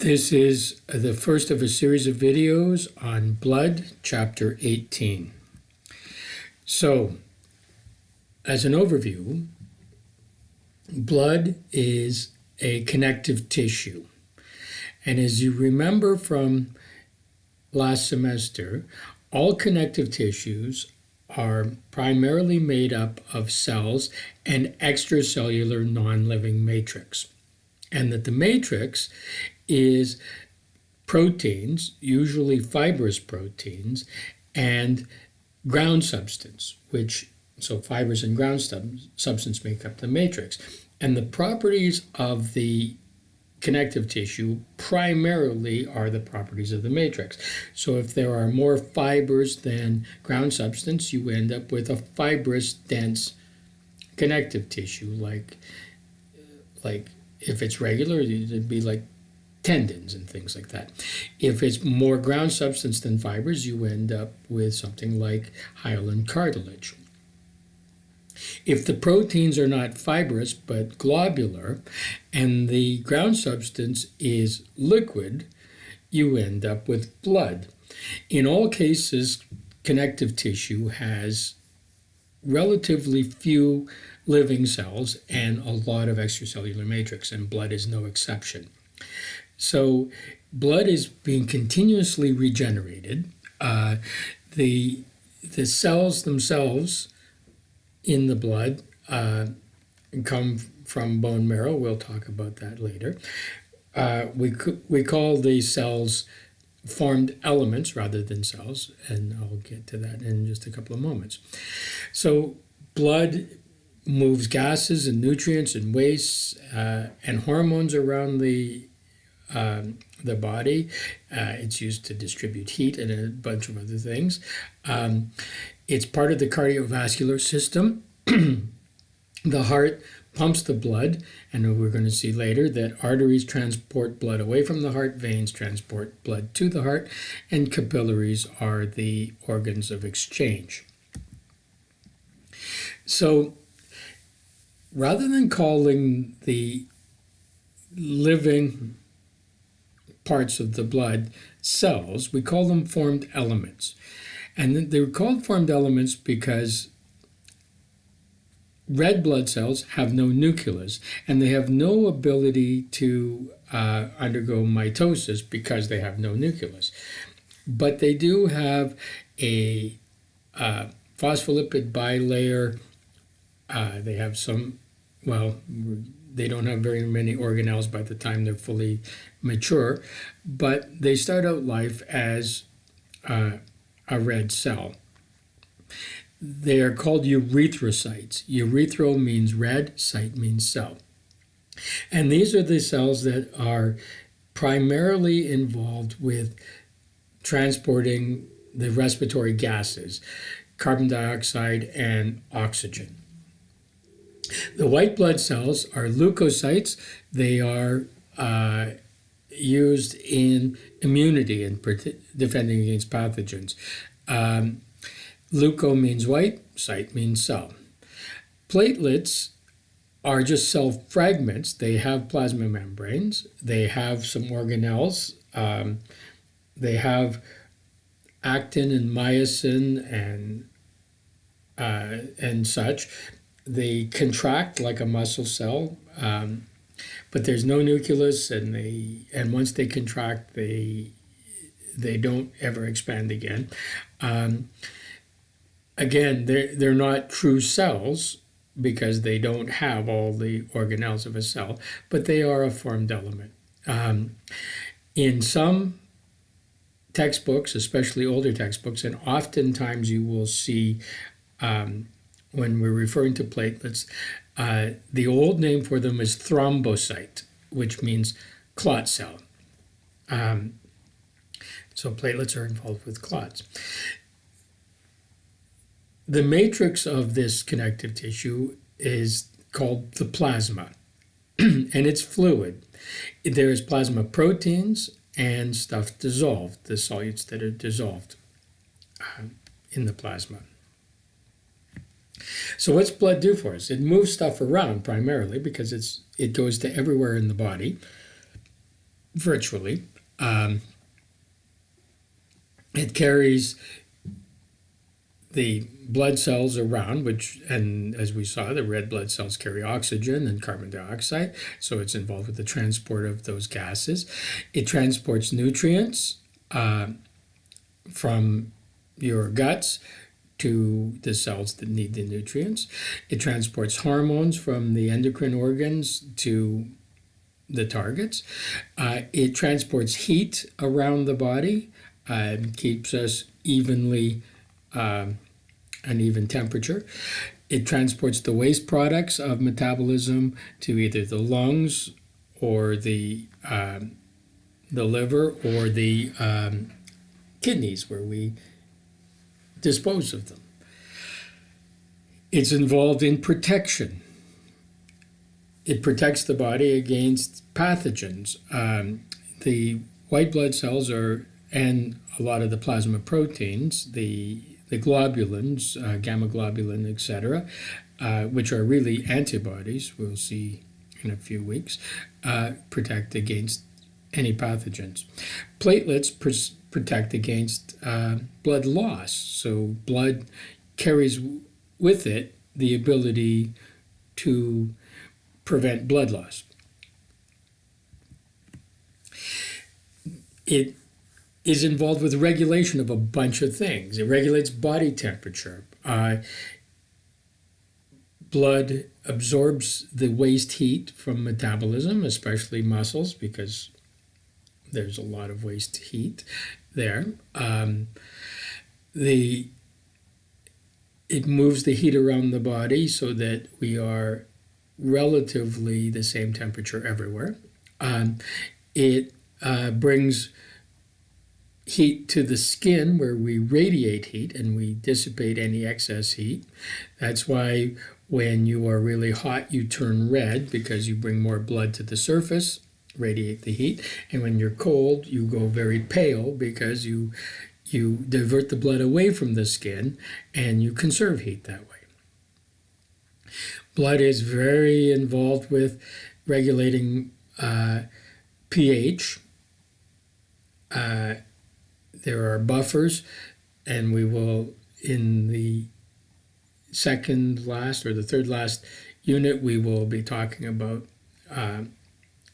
This is the first of a series of videos on blood, chapter 18. So, as an overview, blood is a connective tissue. And as you remember from last semester, all connective tissues are primarily made up of cells and extracellular non-living matrix. And that the matrix is proteins, usually fibrous proteins, and ground substance, so fibers and ground substance make up the matrix. And the properties of the connective tissue primarily are the properties of the matrix. So if there are more fibers than ground substance, you end up with a fibrous, dense connective tissue, like if it's regular, it'd be like tendons and things like that. If it's more ground substance than fibers, you end up with something like hyaline cartilage. If the proteins are not fibrous but globular and the ground substance is liquid, you end up with blood. In all cases, connective tissue has relatively few living cells and a lot of extracellular matrix, and blood is no exception. So blood is being continuously regenerated. The cells themselves in the blood come from bone marrow. We'll talk about that later. We call these cells formed elements rather than cells, and I'll get to that in just a couple of moments. So blood moves gases and nutrients and wastes and hormones around the body. It's used to distribute heat and a bunch of other things. It's part of the cardiovascular system. The heart pumps the blood, and we're going to see later that arteries transport blood away from the heart, veins transport blood to the heart, and capillaries are the organs of exchange. So rather than calling the living parts of the blood cells, we call them formed elements. And they're called formed elements because red blood cells have no nucleus, and they have no ability to undergo mitosis because they have no nucleus. But they do have a phospholipid bilayer. They have some, well, they don't have very many organelles by the time they're fully mature, but they start out life as a red cell. They are called erythrocytes. Erythro means red, cyte means cell. And these are the cells that are primarily involved with transporting the respiratory gases, carbon dioxide and oxygen. The white blood cells are leukocytes. They are used in immunity and defending against pathogens. Leuko means white, cyte means cell. Platelets are just cell fragments. They have plasma membranes. They have some organelles. They have actin and myosin and such. They contract like a muscle cell, but there's no nucleus, and once they contract, they don't ever expand again. Again, they're not true cells because they don't have all the organelles of a cell, but they are a formed element. In some textbooks, especially older textbooks, and oftentimes you will see when we're referring to platelets, the old name for them is thrombocyte, which means clot cell. So platelets are involved with clots. The matrix of this connective tissue is called the plasma, and it's fluid. There is plasma proteins and stuff dissolved, the solutes that are dissolved in the plasma. So what's blood do for us? It moves stuff around primarily because it goes to everywhere in the body. virtually. Um, it carries the blood cells around, and as we saw, the red blood cells carry oxygen and carbon dioxide, so it's involved with the transport of those gases. It transports nutrients from your guts to the cells that need the nutrients. It transports hormones from the endocrine organs to the targets. It transports heat around the body, keeps us evenly an even temperature. It transports the waste products of metabolism to either the lungs or the liver or the kidneys, where we dispose of them. It's involved in protection. It protects the body against pathogens. The white blood cells and a lot of the plasma proteins, the globulins, gamma globulin, etc., which are really antibodies, we'll see in a few weeks, protect against any pathogens. Platelets protect against blood loss. So blood carries with it the ability to prevent blood loss. It is involved with regulation of a bunch of things. It regulates body temperature. Blood absorbs the waste heat from metabolism, especially muscles, because there's a lot of waste heat there. It moves the heat around the body so that we are relatively the same temperature everywhere. It brings heat to the skin, where we radiate heat and we dissipate any excess heat. That's why when you are really hot, you turn red, because you bring more blood to the surface, radiate the heat. And when you're cold, you go very pale, because you divert the blood away from the skin and you conserve heat that way. Blood is very involved with regulating pH. There are buffers, and we will, in the second last or the third last unit, we will be talking about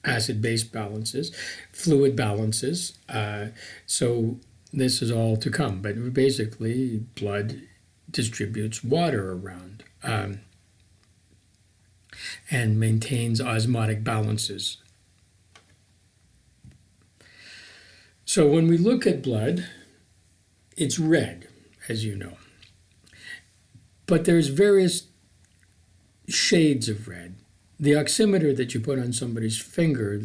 acid-base balances, fluid balances. So this is all to come, but basically blood distributes water around and maintains osmotic balances. So when we look at blood, it's red, as you know. But there's various shades of red. The oximeter that you put on somebody's finger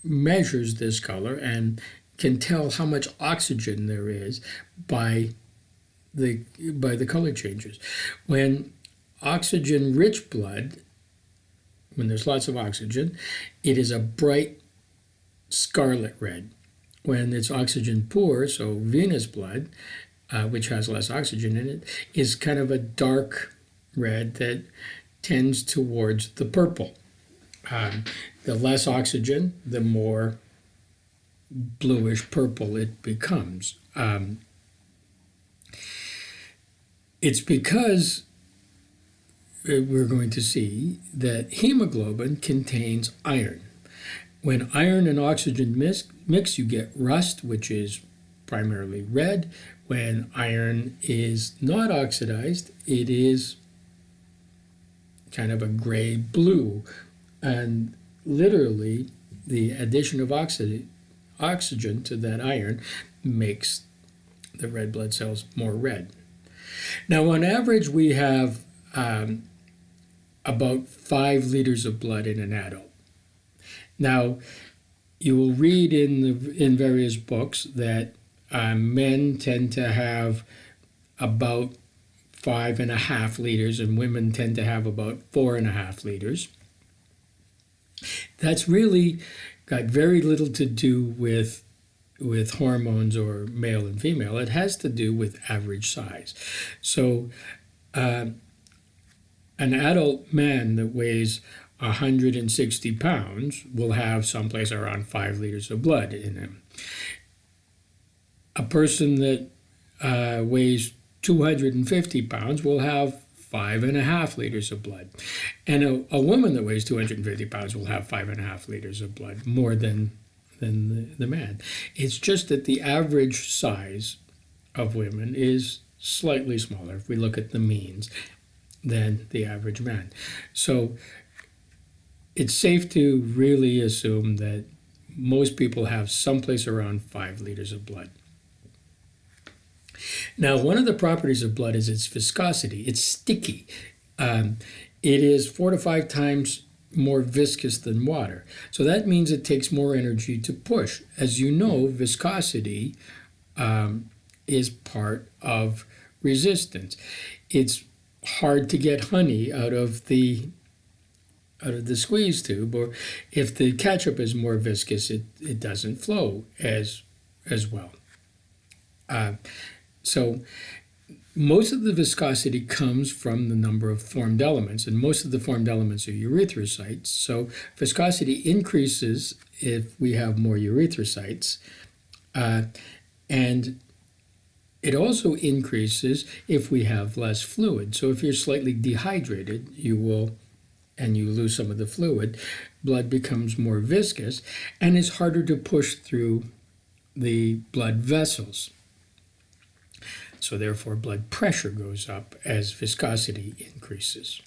measures this color and can tell how much oxygen there is by the color changes. When oxygen-rich blood, when there's lots of oxygen, it is a bright scarlet red. When it's oxygen poor, so venous blood, which has less oxygen in it, is kind of a dark red that tends towards the purple. The less oxygen, the more bluish purple it becomes. It's because we're going to see that hemoglobin contains iron. When iron and oxygen mix, you get rust, which is primarily red. When iron is not oxidized, it is kind of a gray-blue. And literally, the addition of oxygen to that iron makes the red blood cells more red. Now, on average, we have about 5 liters of blood in an adult. Now, you will read in various books that men tend to have about 5.5 liters, and women tend to have about 4.5 liters. That's really got very little to do with hormones or male and female. It has to do with average size. So an adult man that weighs 160 pounds will have someplace around 5 liters of blood in them. A person that weighs 250 pounds will have 5.5 liters of blood. And a woman that weighs 250 pounds will have 5.5 liters of blood, more than the man. It's just that the average size of women is slightly smaller, if we look at the means, than the average man. So it's safe to really assume that most people have someplace around 5 liters of blood. Now, one of the properties of blood is its viscosity. It's sticky. It is 4 to 5 times more viscous than water. So that means it takes more energy to push. As you know, viscosity is part of resistance. It's hard to get honey out of the squeeze tube, or if the ketchup is more viscous, it doesn't flow as well. So most of the viscosity comes from the number of formed elements, and most of the formed elements are erythrocytes. So viscosity increases if we have more erythrocytes, and it also increases if we have less fluid. So if you're slightly dehydrated, and you lose some of the fluid, blood becomes more viscous and is harder to push through the blood vessels. So therefore, blood pressure goes up as viscosity increases.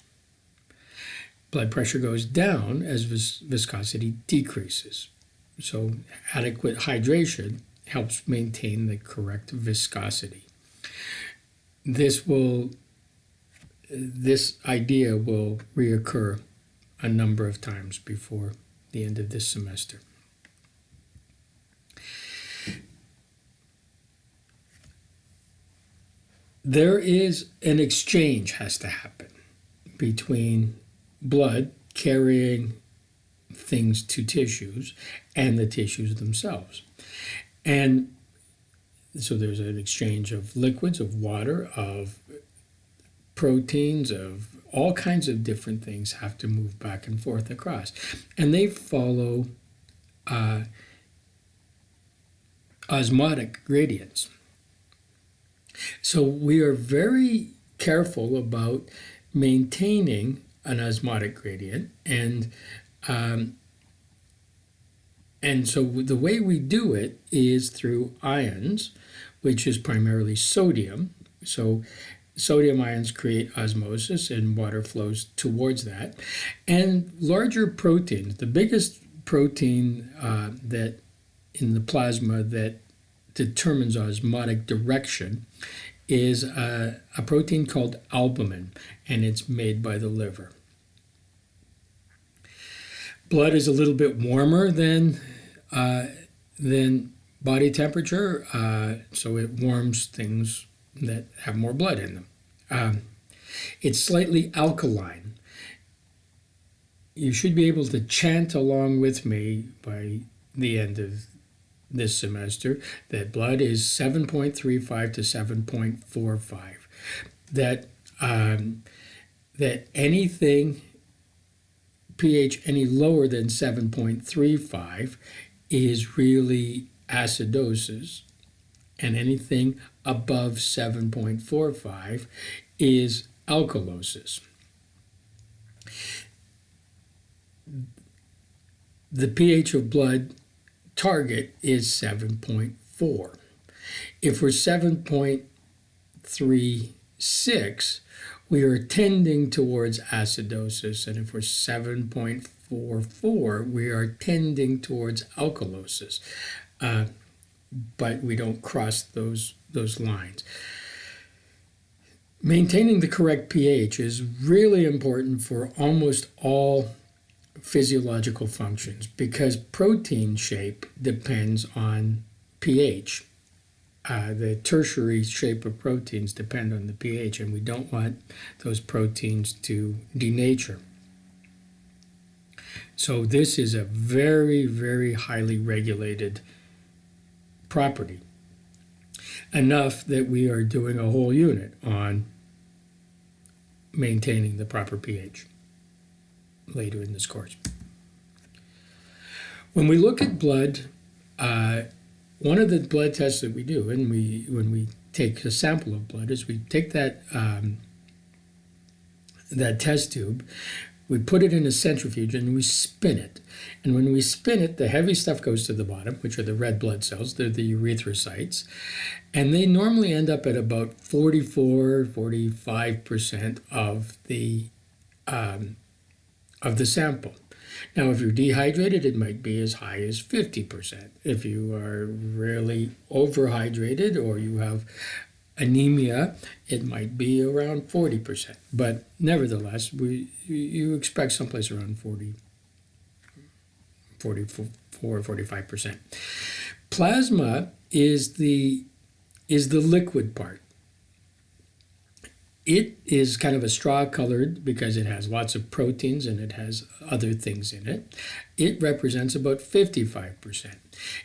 Blood pressure goes down as viscosity decreases. So adequate hydration helps maintain the correct viscosity. This idea will reoccur a number of times before the end of this semester. There is an exchange has to happen between blood carrying things to tissues and the tissues themselves. And so there's an exchange of liquids, of water, of proteins, of all kinds of different things have to move back and forth across. And they follow osmotic gradients. So we are very careful about maintaining an osmotic gradient, and so the way we do it is through ions, which is primarily sodium. So sodium ions create osmosis, and water flows towards that. And larger proteins, the biggest protein that in the plasma that determines osmotic direction is a protein called albumin, and it's made by the liver. Blood is a little bit warmer than body temperature, so it warms things that have more blood in them. It's slightly alkaline. You should be able to chant along with me by the end of this semester that blood is 7.35 to 7.45. That anything pH any lower than 7.35 is really acidosis, and anything above 7.45 is alkalosis. The pH of blood target is 7.4. If we're 7.36, we are tending towards acidosis, and if we're 7.44, we are tending towards alkalosis, but we don't cross those lines. Maintaining the correct pH is really important for almost all physiological functions, because protein shape depends on pH. The tertiary shape of proteins depend on the pH, and we don't want those proteins to denature. So this is a very, very highly regulated property, enough that we are doing a whole unit on maintaining the proper pH. later in this course. When we look at blood, one of the blood tests that we do, and when we take a sample of blood, is we take that that test tube, we put it in a centrifuge, and we spin it. And when we spin it, the heavy stuff goes to the bottom, which are the red blood cells. They're the erythrocytes. And they normally end up at about 45% of the sample. Now, if you're dehydrated, it might be as high as 50%. If you are really overhydrated or you have anemia, it might be around 40%. But nevertheless, you expect someplace around 45%. Plasma is the liquid part. It is kind of a straw colored because it has lots of proteins and it has other things in it. It represents about 55%.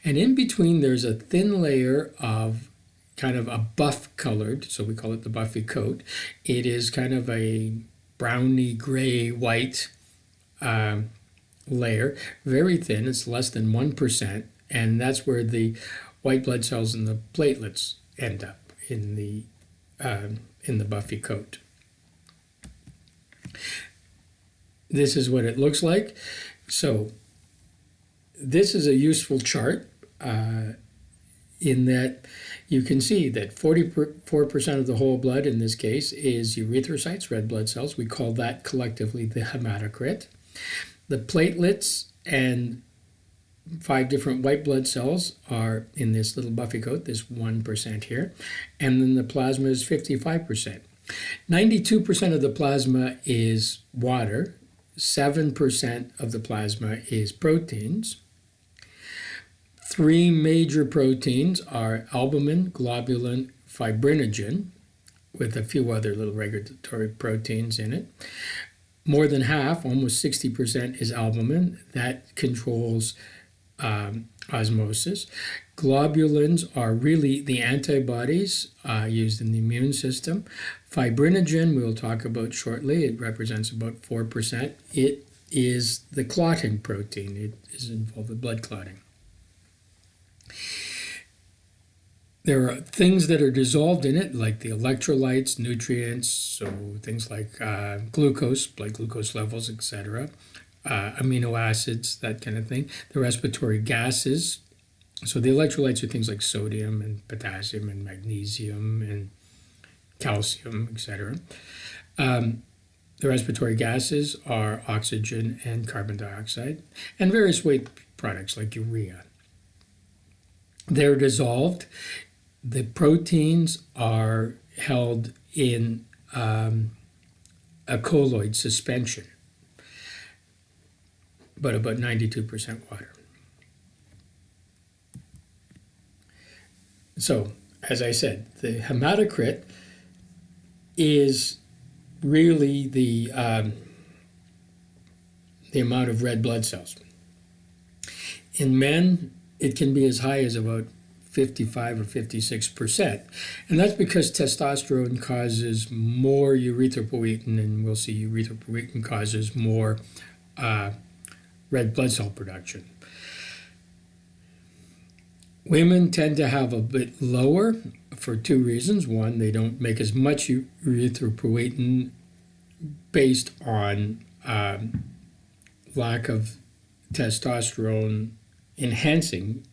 And in between, there's a thin layer of kind of a buff colored, so we call it the buffy coat. It is kind of a browny, gray, white layer, very thin. It's less than 1%, and that's where the white blood cells and the platelets end up in the buffy coat. This is what it looks like. So this is a useful chart in that you can see that 44% of the whole blood in this case is erythrocytes, red blood cells. We call that collectively the hematocrit. The platelets and 5 different white blood cells are in this little buffy coat, this 1% here. And then the plasma is 55%. 92% of the plasma is water. 7% of the plasma is proteins. 3 major proteins are albumin, globulin, fibrinogen, with a few other little regulatory proteins in it. More than half, almost 60%, is albumin. That controls osmosis. Globulins are really the antibodies used in the immune system. Fibrinogen, we'll talk about shortly. It represents about 4%. It is the clotting protein. It is involved with blood clotting. There are things that are dissolved in it, like the electrolytes, nutrients, so things like glucose, blood glucose levels, etc., amino acids, that kind of thing. The respiratory gases, so the electrolytes are things like sodium and potassium and magnesium and calcium, etc. The respiratory gases are oxygen and carbon dioxide, and various waste products like urea. They're dissolved. The proteins are held in a colloid suspension, but about 92% water. So, as I said, the hematocrit is really the amount of red blood cells. In men, it can be as high as about 55 or 56%. And that's because testosterone causes more erythropoietin, and we'll see erythropoietin causes more red blood cell production. Women tend to have a bit lower for 2 reasons. One, they don't make as much erythropoietin based on lack of testosterone enhancing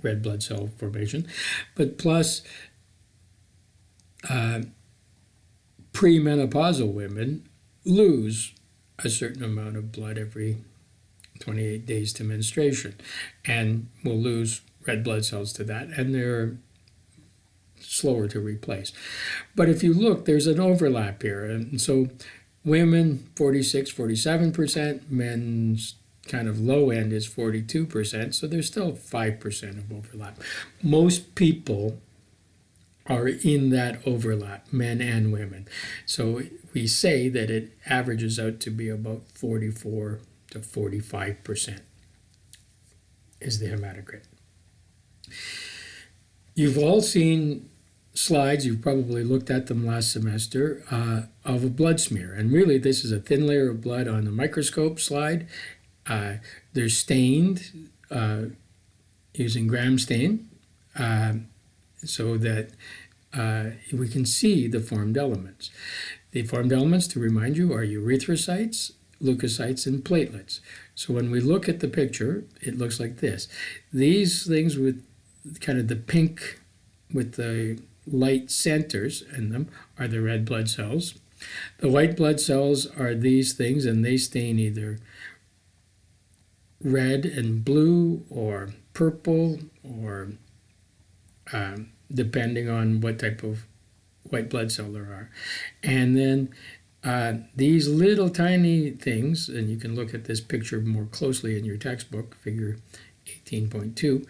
red blood cell formation, but plus premenopausal women lose a certain amount of blood every 28 days to menstruation, and will lose red blood cells to that, and they're slower to replace. But if you look, there's an overlap here, and so women 46, 47%, men's kind of low end is 42%, so there's still 5% of overlap. Most people are in that overlap, men and women. So we say that it averages out to be about 44 to 45% is the hematocrit. You've all seen slides, you've probably looked at them last semester, of a blood smear. And really, this is a thin layer of blood on the microscope slide. They're stained using gram stain so that we can see the formed elements. The formed elements, to remind you, are erythrocytes, leukocytes, and platelets. So when we look at the picture, it looks like this. These things with kind of the pink with the light centers in them are the red blood cells. The white blood cells are these things, and they stain either red and blue or purple, or depending on what type of white blood cell there are. And then these little tiny things, and you can look at this picture more closely in your textbook, figure 18.2,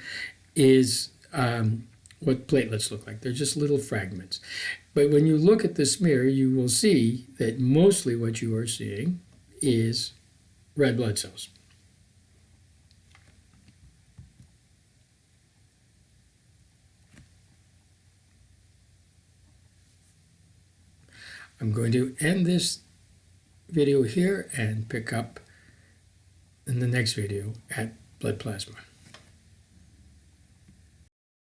is what platelets look like. They're just little fragments. But when you look at the smear, you will see that mostly what you are seeing is red blood cells. I'm going to end this video here and pick up in the next video at blood plasma.